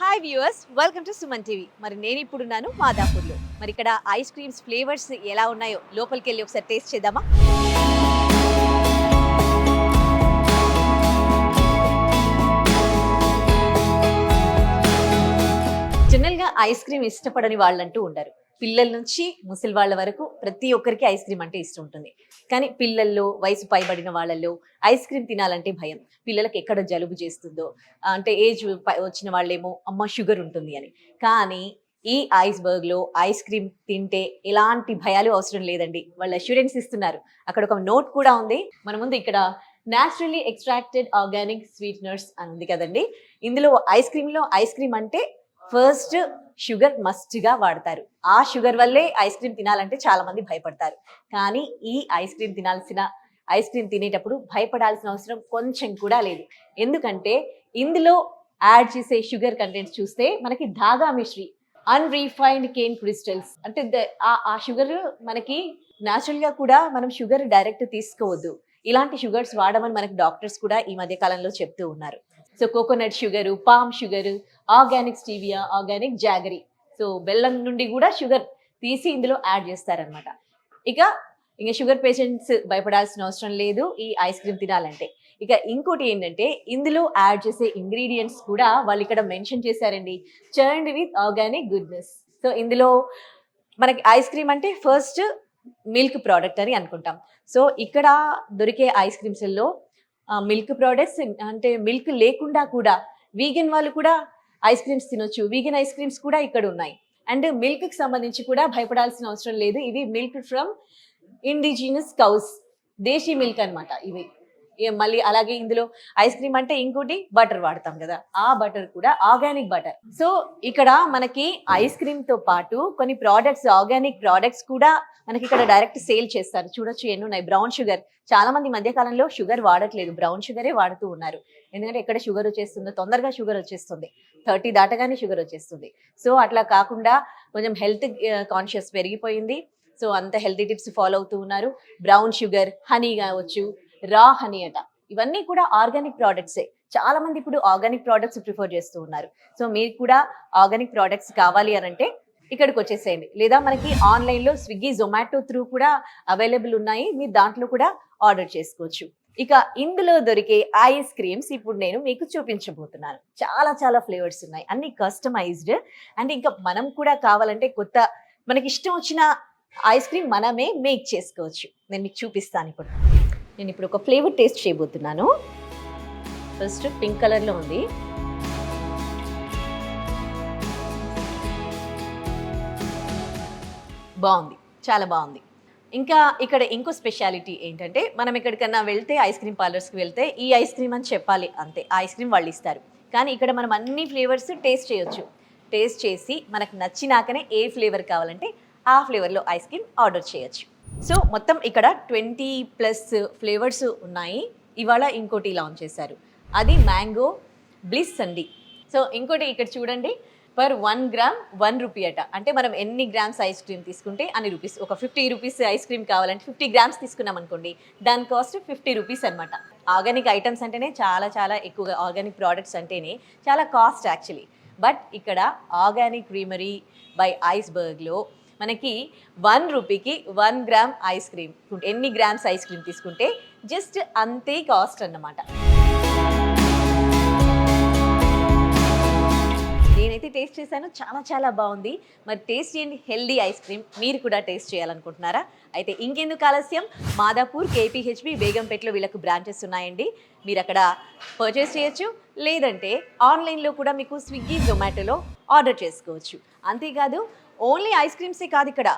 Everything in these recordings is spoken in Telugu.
Hi viewers, welcome to Suman TV. మరి నేను ఇప్పుడున్నాను మాదాపూర్లో. మరి ఇక్కడ ఐస్ క్రీమ్స్ ఫ్లేవర్స్ ఎలా ఉన్నాయో లోపలికి వెళ్ళి ఒకసారి టేస్ట్ చేద్దామా? జనరల్గా ఐస్ క్రీమ్ ఇష్టపడని వాళ్ళంటూ ఉండరు. పిల్లల నుంచి ముసలి వాళ్ళ వరకు ప్రతి ఒక్కరికి ఐస్ క్రీమ్ అంటే ఇష్టం ఉంటుంది. కానీ పిల్లల్లో, వయసు పైబడిన వాళ్ళల్లో ఐస్ క్రీమ్ తినాలంటే భయం. పిల్లలకి ఎక్కడ జలుబు చేస్తుందో, అంటే ఏజ్ వచ్చిన వాళ్ళేమో అమ్మ షుగర్ ఉంటుంది అని. కానీ ఈ ఐస్బర్గ్లో ఐస్ క్రీమ్ తింటే ఎలాంటి భయాలు అవసరం లేదండి. వాళ్ళు అష్యూరెన్స్ ఇస్తున్నారు. అక్కడ ఒక నోట్ కూడా ఉంది మన ముందు. ఇక్కడ న్యాచురల్లీ ఎక్స్ట్రాక్టెడ్ ఆర్గానిక్ స్వీట్నర్స్ అని ఉంది కదండి. ఇందులో ఐస్ క్రీమ్ అంటే ఫస్ట్ షుగర్ మస్ట్గా వాడతారు. ఆ షుగర్ వల్లే ఐస్ క్రీమ్ తినాలంటే చాలా మంది భయపడతారు. కానీ ఈ ఐస్ క్రీమ్ తినేటప్పుడు భయపడాల్సిన అవసరం కొంచెం కూడా లేదు. ఎందుకంటే ఇందులో యాడ్ చేసే షుగర్ కంటెంట్స్ చూస్తే మనకి ధాగా మిశ్రీ, అన్రీఫైన్డ్ కేన్ క్రిస్టల్స్, అంటే ఆ షుగర్ మనకి న్యాచురల్గా కూడా మనం షుగర్ డైరెక్ట్ తీసుకోవద్దు. ఇలాంటి షుగర్స్ వాడమని మనకి డాక్టర్స్ కూడా ఈ మధ్య కాలంలో చెప్తూ ఉన్నారు. So coconut sugar, palm sugar, organic stevia, organic jaggery, so బెల్లం నుండి కూడా షుగర్ తీసి ఇందులో యాడ్ చేస్తారనమాట. ఇంకా షుగర్ పేషెంట్స్ భయపడాల్సిన అవసరం లేదు ఈ ఐస్ క్రీమ్ తినాలంటే. ఇక ఇంకోటి ఏంటంటే ఇందులో యాడ్ చేసే ఇంగ్రీడియంట్స్ కూడా వాళ్ళు ఇక్కడ మెన్షన్ చేశారండి. Churned with organic goodness. So ఇందులో మనకి ఐస్ క్రీమ్ అంటే ఫస్ట్ మిల్క్ ప్రోడక్ట్ అని అనుకుంటాం. సో ఇక్కడ దొరికే ఐస్ క్రీమ్స్లో మిల్క్ ప్రోడక్ట్స్, అంటే మిల్క్ లేకుండా కూడా వీగన్ వాళ్ళు కూడా ఐస్ క్రీమ్స్ తినొచ్చు. వీగన్ ఐస్ క్రీమ్స్ కూడా ఇక్కడ ఉన్నాయి. అండ్ మిల్క్కి సంబంధించి కూడా భయపడాల్సిన అవసరం లేదు. ఇవి milk from indigenous cows, desi milk అనమాట ఇవి. మళ్ళీ అలాగే ఇందులో ఐస్ క్రీమ్ అంటే ఇంకోటి బటర్ వాడతాం కదా, ఆ బటర్ కూడా ఆర్గానిక్ బటర్. సో ఇక్కడ మనకి ఐస్ క్రీమ్ తో పాటు కొన్ని ప్రోడక్ట్స్, ఆర్గానిక్ ప్రోడక్ట్స్ కూడా మనకి ఇక్కడ డైరెక్ట్ సేల్ చేస్తారు. చూడొచ్చు ఎన్ని ఉన్నాయి. బ్రౌన్ షుగర్, చాలా మంది మధ్య కాలంలో షుగర్ వాడట్లేదు, బ్రౌన్ షుగరే వాడుతూ ఉన్నారు. ఎందుకంటే ఎక్కడ షుగర్ వచ్చేస్తుందో, తొందరగా షుగర్ వచ్చేస్తుంది, 30 దాటగానే షుగర్ వచ్చేస్తుంది. సో అట్లా కాకుండా కొంచెం హెల్త్ కాన్షియస్ పెరిగిపోయింది. సో అంత హెల్తీ టిప్స్ ఫాలో అవుతూ ఉన్నారు. బ్రౌన్ షుగర్, హనీ కావచ్చు, రా హనీ అట, ఇవన్నీ కూడా ఆర్గానిక్ ప్రోడక్ట్సే. చాలా మంది ఇప్పుడు ఆర్గానిక్ ప్రోడక్ట్స్ ప్రిఫర్ చేస్తూ ఉన్నారు. సో మీకు కూడా ఆర్గానిక్ ప్రోడక్ట్స్ కావాలి అని అంటే ఇక్కడికి వచ్చేసేయండి. లేదా మనకి ఆన్లైన్లో స్విగ్గీ, జొమాటో త్రూ కూడా అవైలబుల్ ఉన్నాయి. మీరు దాంట్లో కూడా ఆర్డర్ చేసుకోవచ్చు. ఇక ఇందులో దొరికే ఐస్ క్రీమ్స్ ఇప్పుడు నేను మీకు చూపించబోతున్నాను. చాలా చాలా ఫ్లేవర్స్ ఉన్నాయి, అన్ని కస్టమైజ్డ్. అండ్ ఇంకా మనం కూడా కావాలంటే కొత్త మనకి ఇష్టం వచ్చిన ఐస్ క్రీమ్ మనమే మేక్ చేసుకోవచ్చు. నేను మీకు చూపిస్తాను ఇప్పుడు. నేను ఇప్పుడు ఒక ఫ్లేవర్ టేస్ట్ చేయబోతున్నాను. ఫస్ట్ పింక్ కలర్లో ఉంది. బాగుంది, చాలా బాగుంది. ఇంకా ఇక్కడ ఇంకో స్పెషాలిటీ ఏంటంటే మనం ఎక్కడికన్నా వెళ్తే, ఐస్ క్రీమ్ పార్లర్స్కి వెళ్తే ఈ ఐస్ క్రీమ్ అని చెప్పాలి అంతే, ఆ ఐస్ క్రీమ్ వాళ్ళు ఇస్తారు. కానీ ఇక్కడ మనం అన్ని ఫ్లేవర్స్ టేస్ట్ చేయొచ్చు. టేస్ట్ చేసి మనకు నచ్చినాకనే ఏ ఫ్లేవర్ కావాలంటే ఆ ఫ్లేవర్లో ఐస్ క్రీమ్ ఆర్డర్ చేయొచ్చు. సో మొత్తం ఇక్కడ 20+ ఫ్లేవర్స్ ఉన్నాయి. ఇవాళ ఇంకోటి లాంచ్ చేశారు, అది మ్యాంగో బ్లిస్ అండి. సో ఇంకోటి ఇక్కడ చూడండి, పర్ 1 గ్రామ్ 1 రూపీ అట. అంటే మనం ఎన్ని గ్రామ్స్ ఐస్ క్రీమ్ తీసుకుంటే అన్ని రూపీస్. ఒక 50 రూపీస్ ఐస్ క్రీమ్ కావాలంటే 50 గ్రామ్స్ తీసుకున్నాం అనుకోండి, దాని కాస్ట్ 50 రూపీస్ అనమాట. ఆర్గానిక్ ఐటమ్స్ అంటేనే చాలా చాలా ఎక్కువగా, ఆర్గానిక్ ప్రోడక్ట్స్ అంటేనే చాలా కాస్ట్ యాక్చువల్లీ. బట్ ఇక్కడ ఆర్గానిక్ క్రీమరీ బై ఐస్బర్గ్లో మనకి 1 రూపీకి 1 గ్రామ్ ఐస్ క్రీమ్, ఎన్ని గ్రామ్స్ ఐస్ క్రీమ్ తీసుకుంటే జస్ట్ అంతే కాస్ట్ అన్నమాట. నేనైతే టేస్ట్ చేశాను, చాలా చాలా బాగుంది. మరి టేస్ట్ చేయండి హెల్దీ ఐస్ క్రీమ్. మీరు కూడా టేస్ట్ చేయాలనుకుంటున్నారా? అయితే ఇంకెందుకు ఆలస్యం, మాదాపూర్, కేపీహెచ్బి, బేగంపేటలో వీళ్ళకు బ్రాంచెస్ ఉన్నాయండి. మీరు అక్కడ పర్చేస్ చేయొచ్చు. లేదంటే ఆన్లైన్లో కూడా మీకు స్విగ్గీ, జొమాటోలో ఆర్డర్ చేసుకోవచ్చు. అంతేకాదు ఓన్లీ ఐస్ క్రీమ్సే కాదు, ఇక్కడ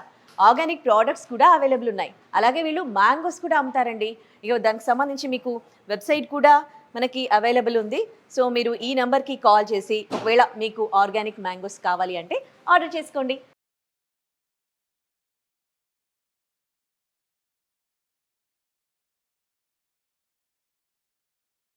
ఆర్గానిక్ ప్రోడక్ట్స్ కూడా అవైలబుల్ ఉన్నాయి. అలాగే వీళ్ళు మ్యాంగోస్ కూడా అమ్ముతారండి. ఇక దానికి సంబంధించి మీకు వెబ్సైట్ కూడా మనకి అవైలబుల్ ఉంది. సో మీరు ఈ నెంబర్కి కాల్ చేసి ఒకవేళ మీకు ఆర్గానిక్ మ్యాంగోస్ కావాలి అంటే ఆర్డర్ చేసుకోండి.